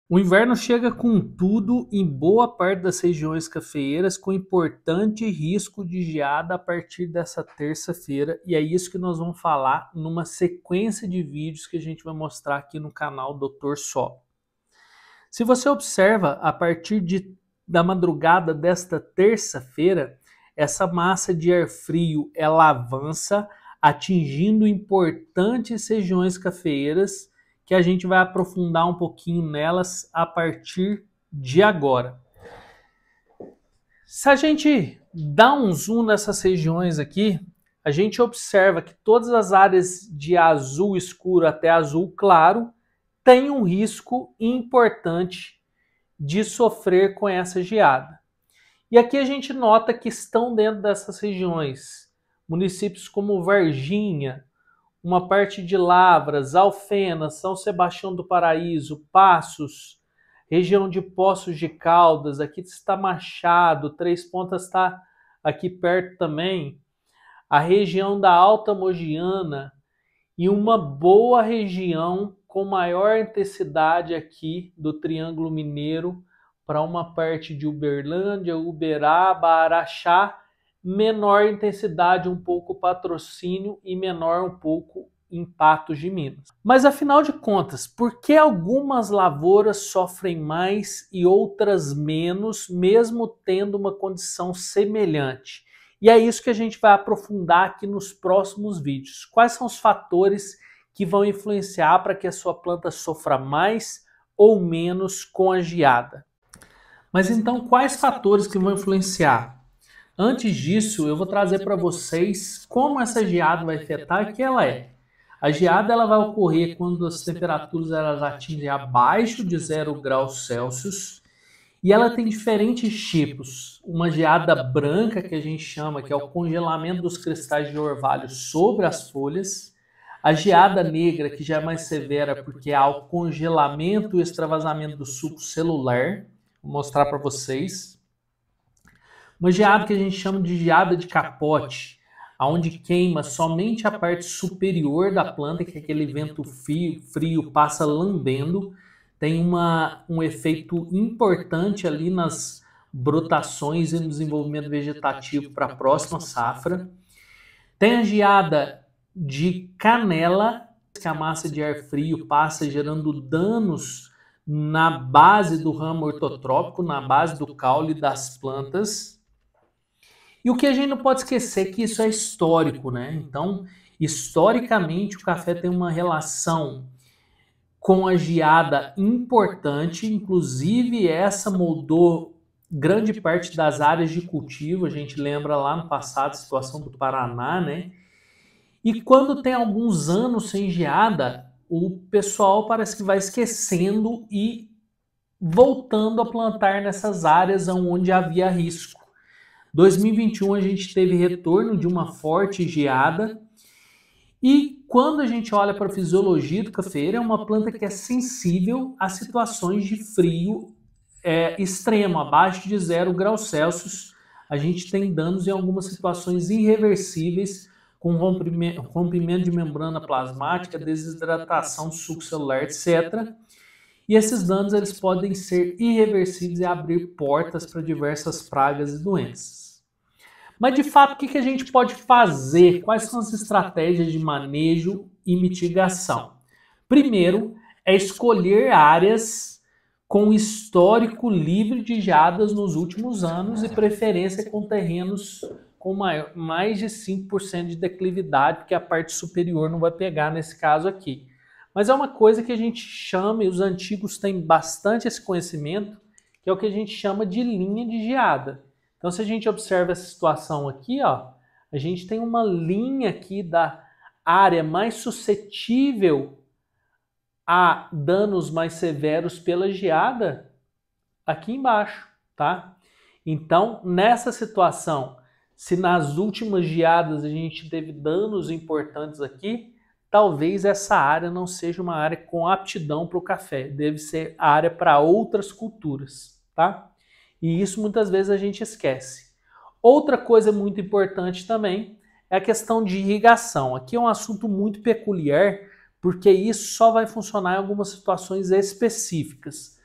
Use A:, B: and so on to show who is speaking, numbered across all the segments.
A: O inverno chega com tudo em boa parte das regiões cafeeiras, com importante risco de geada a partir dessa terça-feira, e é isso que nós vamos falar numa sequência de vídeos que a gente vai mostrar aqui no canal Dr. Sol. Se você observa, a partir da madrugada desta terça-feira, essa massa de ar frio ela avança, atingindo importantes regiões cafeeiras, que a gente vai aprofundar um pouquinho nelas a partir de agora. Se a gente dá um zoom nessas regiões aqui, a gente observa que todas as áreas de azul escuro até azul claro têm um risco importante de sofrer com essa geada. E aqui a gente nota que estão dentro dessas regiões municípios como Varginha, uma parte de Lavras, Alfena, São Sebastião do Paraíso, Passos, região de Poços de Caldas, aqui está Machado, Três Pontas está aqui perto também, a região da Alta Mogiana e uma boa região com maior intensidade aqui do Triângulo Mineiro para uma parte de Uberlândia, Uberaba, Araxá, menor intensidade um pouco Patrocínio e menor um pouco em Patos de Minas. Mas afinal de contas, por que algumas lavouras sofrem mais e outras menos, mesmo tendo uma condição semelhante? E é isso que a gente vai aprofundar aqui nos próximos vídeos. Quais são os fatores que vão influenciar para que a sua planta sofra mais ou menos com a geada? Mas então, quais fatores que vão influenciar? Antes disso, eu vou trazer para vocês como essa geada vai afetar, que ela é. A geada ela vai ocorrer quando as temperaturas elas atingem abaixo de 0 graus Celsius e ela tem diferentes tipos. Uma geada branca, que a gente chama, que é o congelamento dos cristais de orvalho sobre as folhas. A geada negra, que já é mais severa porque há o congelamento e extravasamento do suco celular. Vou mostrar para vocês. Uma geada que a gente chama de geada de capote, onde queima somente a parte superior da planta, que é aquele vento frio passa lambendo. Tem um efeito importante ali nas brotações e no desenvolvimento vegetativo para a próxima safra. Tem a geada de canela, que a massa de ar frio passa gerando danos na base do ramo ortotrópico, na base do caule das plantas. E o que a gente não pode esquecer é que isso é histórico, né? Então, historicamente, o café tem uma relação com a geada importante, inclusive essa moldou grande parte das áreas de cultivo. A gente lembra lá no passado a situação do Paraná, né? E quando tem alguns anos sem geada, o pessoal parece que vai esquecendo e voltando a plantar nessas áreas onde havia risco. 2021 a gente teve retorno de uma forte geada e quando a gente olha para a fisiologia do cafeeiro, é uma planta que é sensível a situações de frio extremo, abaixo de 0 graus Celsius. A gente tem danos em algumas situações irreversíveis, com rompimento de membrana plasmática, desidratação do suco celular, etc. E esses danos eles podem ser irreversíveis e abrir portas para diversas pragas e doenças. Mas de fato, o que a gente pode fazer? Quais são as estratégias de manejo e mitigação? Primeiro, é escolher áreas com histórico livre de geadas nos últimos anos e preferência com terrenos com mais de 5% de declividade, porque a parte superior não vai pegar nesse caso aqui. Mas é uma coisa que a gente chama, e os antigos têm bastante esse conhecimento, que é o que a gente chama de linha de geada. Então, se a gente observa essa situação aqui, ó, a gente tem uma linha aqui da área mais suscetível a danos mais severos pela geada aqui embaixo, tá? Então, nessa situação, se nas últimas geadas a gente teve danos importantes aqui, talvez essa área não seja uma área com aptidão para o café, deve ser área para outras culturas, tá? E isso muitas vezes a gente esquece. Outra coisa muito importante também é a questão de irrigação. Aqui é um assunto muito peculiar, porque isso só vai funcionar em algumas situações específicas.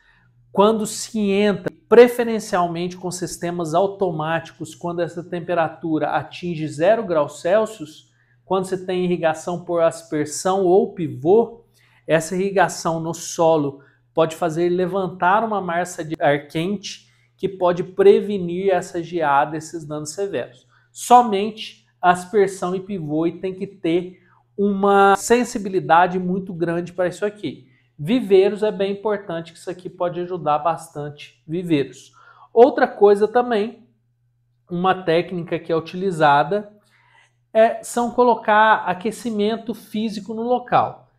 A: quando se entra preferencialmente com sistemas automáticos, quando essa temperatura atinge 0 graus Celsius, quando você tem irrigação por aspersão ou pivô, essa irrigação no solo pode fazer levantar uma massa de ar quente que pode prevenir essa geada, esses danos severos. Somente aspersão e pivô, e tem que ter uma sensibilidade muito grande para isso aqui. Viveiros é bem importante, que isso aqui pode ajudar bastante viveiros. Outra coisa também, uma técnica que é utilizada, são colocar aquecimento físico no local.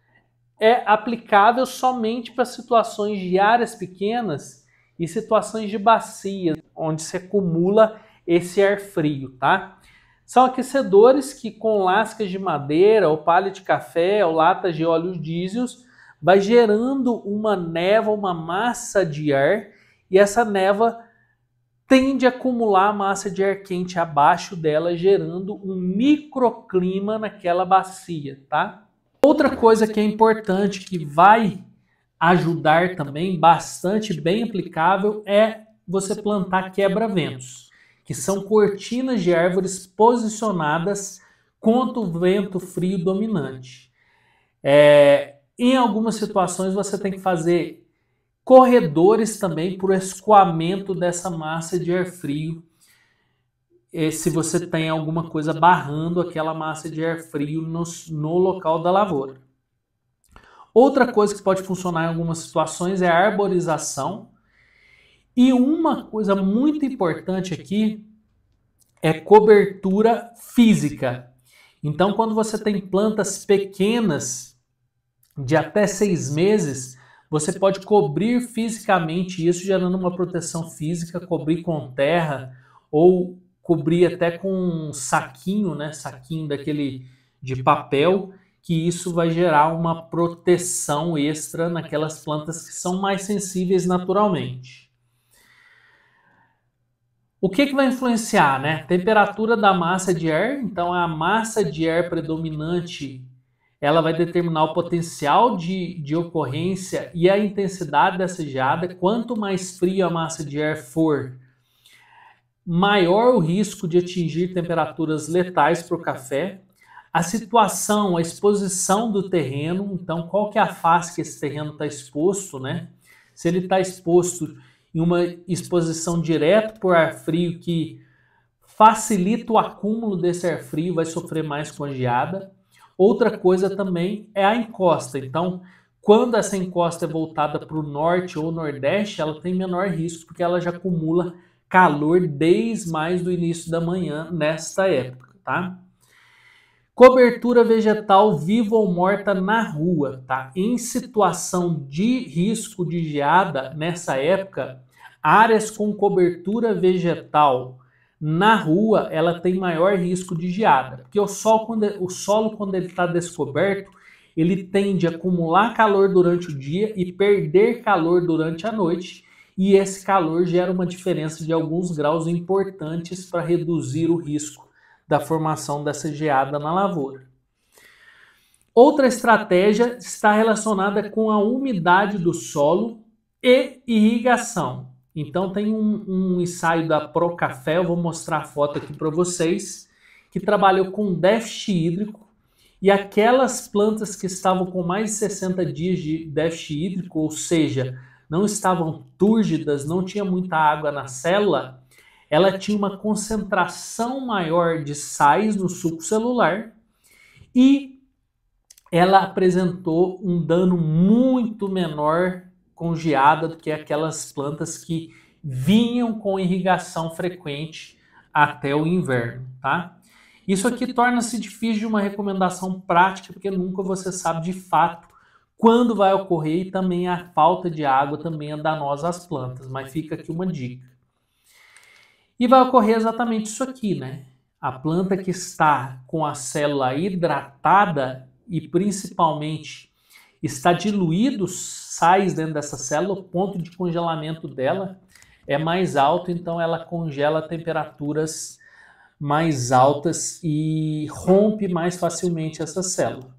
A: É aplicável somente para situações de áreas pequenas e situações de bacias, onde se acumula esse ar frio, tá? São aquecedores que com lascas de madeira, ou palha de café, ou latas de óleo diesel, vai gerando uma névoa, uma massa de ar, e essa névoa tende a acumular massa de ar quente abaixo dela, gerando um microclima naquela bacia, tá? Outra coisa que é importante, que vai ajudar também, bastante bem aplicável, é você plantar quebra-ventos, que são cortinas de árvores posicionadas contra o vento frio dominante. Em algumas situações você tem que fazer corredores também para o escoamento dessa massa de ar frio, se você tem alguma coisa barrando aquela massa de ar frio no local da lavoura. Outra coisa que pode funcionar em algumas situações é a arborização. E uma coisa muito importante aqui é cobertura física. Então, quando você tem plantas pequenas, de até 6 meses, você pode cobrir fisicamente isso, gerando uma proteção física, cobrir com terra ou cobrir até com um saquinho, né? Saquinho daquele de papel, que isso vai gerar uma proteção extra naquelas plantas que são mais sensíveis naturalmente. O que vai influenciar, né? Temperatura da massa de ar. Então, a massa de ar predominante, ela vai determinar o potencial de ocorrência e a intensidade dessa geada. Quanto mais fria a massa de ar for, maior o risco de atingir temperaturas letais para o café. A situação, a exposição do terreno, então qual que é a face que esse terreno está exposto, né? Se ele está exposto em uma exposição direta por ar frio, que facilita o acúmulo desse ar frio, vai sofrer mais com a geada. Outra coisa também é a encosta. Então, quando essa encosta é voltada para o norte ou nordeste, ela tem menor risco, porque ela já acumula calor desde mais do início da manhã nesta época, tá? Cobertura vegetal viva ou morta na rua, tá? Em situação de risco de geada, nessa época, áreas com cobertura vegetal na rua, ela tem maior risco de geada, porque o solo, quando ele está descoberto, ele tende a acumular calor durante o dia e perder calor durante a noite, e esse calor gera uma diferença de alguns graus importantes para reduzir o risco da formação dessa geada na lavoura. Outra estratégia está relacionada com a umidade do solo e irrigação. Então tem um ensaio da Procafé, eu vou mostrar a foto aqui para vocês, que trabalhou com déficit hídrico, e aquelas plantas que estavam com mais de 60 dias de déficit hídrico, ou seja, não estavam túrgidas, não tinha muita água na célula, ela tinha uma concentração maior de sais no suco celular e ela apresentou um dano muito menor com geada do que aquelas plantas que vinham com irrigação frequente até o inverno, tá? Isso aqui torna-se difícil de uma recomendação prática, porque nunca você sabe de fato quando vai ocorrer, e também a falta de água também é danosa às plantas, mas fica aqui uma dica. E vai ocorrer exatamente isso aqui, né? A planta que está com a célula hidratada e principalmente está diluído sais dentro dessa célula, o ponto de congelamento dela é mais alto, então ela congela a temperaturas mais altas e rompe mais facilmente essa célula.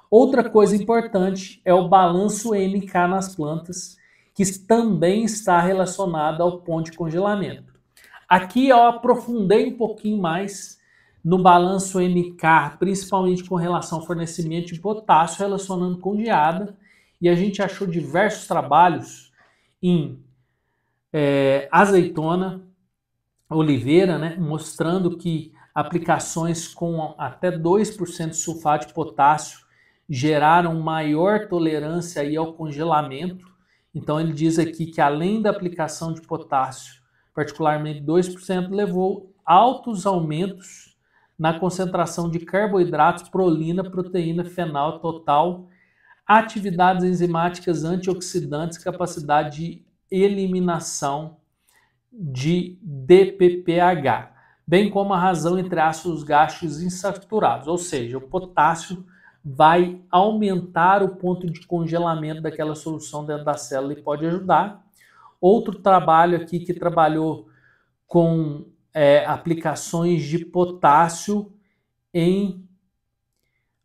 A: Outra coisa importante é o balanço NK nas plantas, que também está relacionado ao ponto de congelamento. Aqui eu aprofundei um pouquinho mais no balanço NK, principalmente com relação ao fornecimento de potássio relacionando com geada, e a gente achou diversos trabalhos em azeitona, oliveira, né, mostrando que aplicações com até 2% de sulfato de potássio geraram maior tolerância aí ao congelamento. Então ele diz aqui que além da aplicação de potássio, particularmente 2%, levou altos aumentos na concentração de carboidratos, prolina, proteína, fenal total, atividades enzimáticas antioxidantes, capacidade de eliminação de DPPH, bem como a razão entre ácidos gastos insaturados, ou seja, o potássio vai aumentar o ponto de congelamento daquela solução dentro da célula e pode ajudar. Outro trabalho aqui que trabalhou com aplicações de potássio em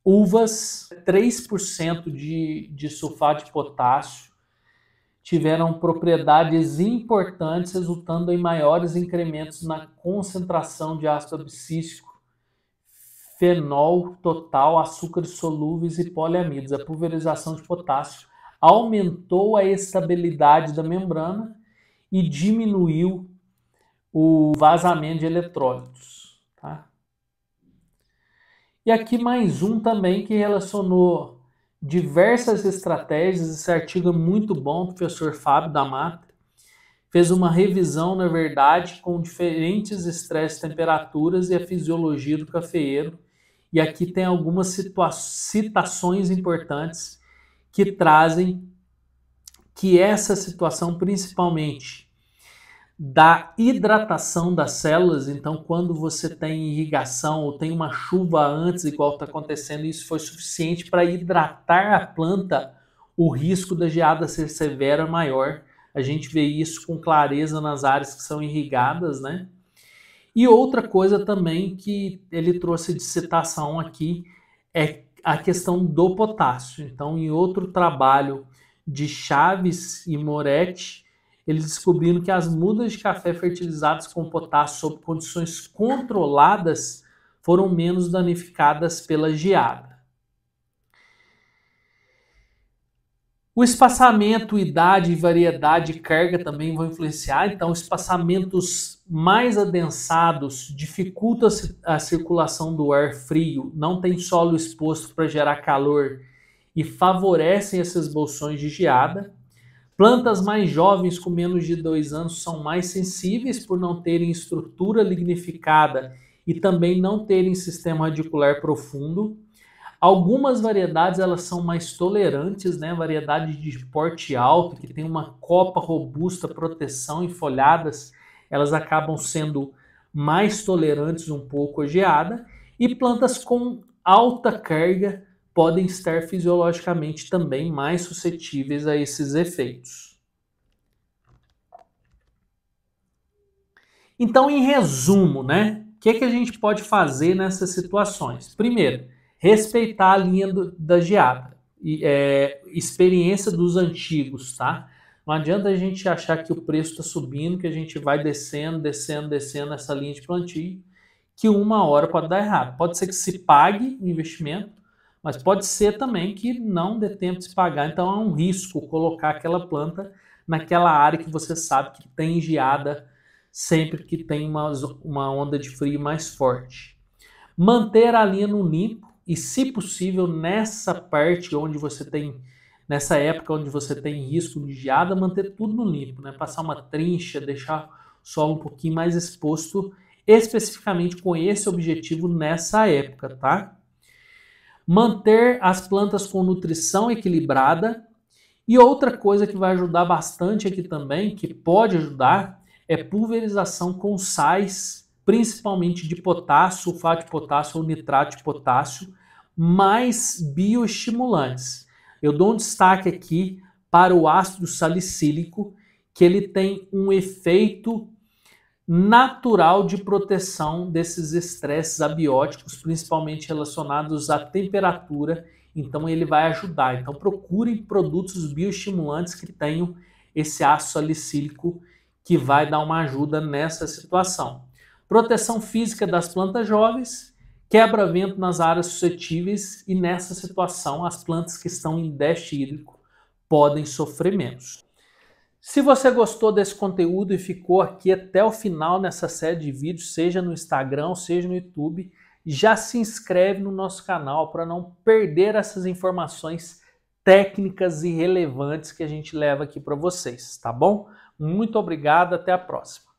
A: uvas, 3% de sulfato de potássio tiveram propriedades importantes, resultando em maiores incrementos na concentração de ácido abscísico, fenol total, açúcares solúveis e poliamidos. A pulverização de potássio aumentou a estabilidade da membrana e diminuiu o vazamento de eletrólitos. Tá? E aqui mais um também que relacionou diversas estratégias. Esse artigo é muito bom, o professor Fábio da Mata fez uma revisão, na verdade, com diferentes estresses, temperaturas e a fisiologia do cafeeiro. E aqui tem algumas citações importantes que trazem que essa situação, principalmente da hidratação das células, então quando você tem irrigação ou tem uma chuva antes, igual está acontecendo, isso foi suficiente para hidratar a planta, o risco da geada ser severa é maior. A gente vê isso com clareza nas áreas que são irrigadas, né? E outra coisa também que ele trouxe de citação aqui é a questão do potássio. Então, em outro trabalho de Chaves e Moretti, eles descobriram que as mudas de café fertilizadas com potássio sob condições controladas foram menos danificadas pela geada. O espaçamento, idade, variedade e carga também vão influenciar. Então, espaçamentos mais adensados dificultam a circulação do ar frio, não tem solo exposto para gerar calor e favorecem essas bolsões de geada. Plantas mais jovens, com menos de 2 anos, são mais sensíveis por não terem estrutura lignificada e também não terem sistema radicular profundo. Algumas variedades elas são mais tolerantes, né? Variedade de porte alto, que tem uma copa robusta, proteção e folhadas, elas acabam sendo mais tolerantes um pouco à geada. E plantas com alta carga podem estar fisiologicamente também mais suscetíveis a esses efeitos. Então, em resumo, né? O que a gente pode fazer nessas situações? Primeiro, respeitar a linha da geada, experiência dos antigos, tá? Não adianta a gente achar que o preço está subindo, que a gente vai descendo essa linha de plantio, que uma hora pode dar errado. Pode ser que se pague o investimento, mas pode ser também que não dê tempo de se pagar. Então é um risco colocar aquela planta naquela área que você sabe que tem geada sempre que tem uma onda de frio mais forte. Manter a linha no limpo e, se possível, nessa parte onde você tem, nessa época onde você tem risco de geada, manter tudo no limpo, né? Passar uma trincha, deixar o solo um pouquinho mais exposto, especificamente com esse objetivo nessa época, tá? Manter as plantas com nutrição equilibrada. E outra coisa que vai ajudar bastante aqui também, que pode ajudar, é pulverização com sais, principalmente de potássio, sulfato de potássio ou nitrato de potássio, mais bioestimulantes. Eu dou um destaque aqui para o ácido salicílico, que ele tem um efeito natural de proteção desses estresses abióticos, principalmente relacionados à temperatura, então ele vai ajudar. Então procurem produtos bioestimulantes que tenham esse ácido salicílico que vai dar uma ajuda nessa situação. Proteção física das plantas jovens, quebra-vento nas áreas suscetíveis e nessa situação as plantas que estão em déficit hídrico podem sofrer menos. Se você gostou desse conteúdo e ficou aqui até o final nessa série de vídeos, seja no Instagram, seja no YouTube, já se inscreve no nosso canal para não perder essas informações técnicas e relevantes que a gente leva aqui para vocês, tá bom? Muito obrigado, até a próxima.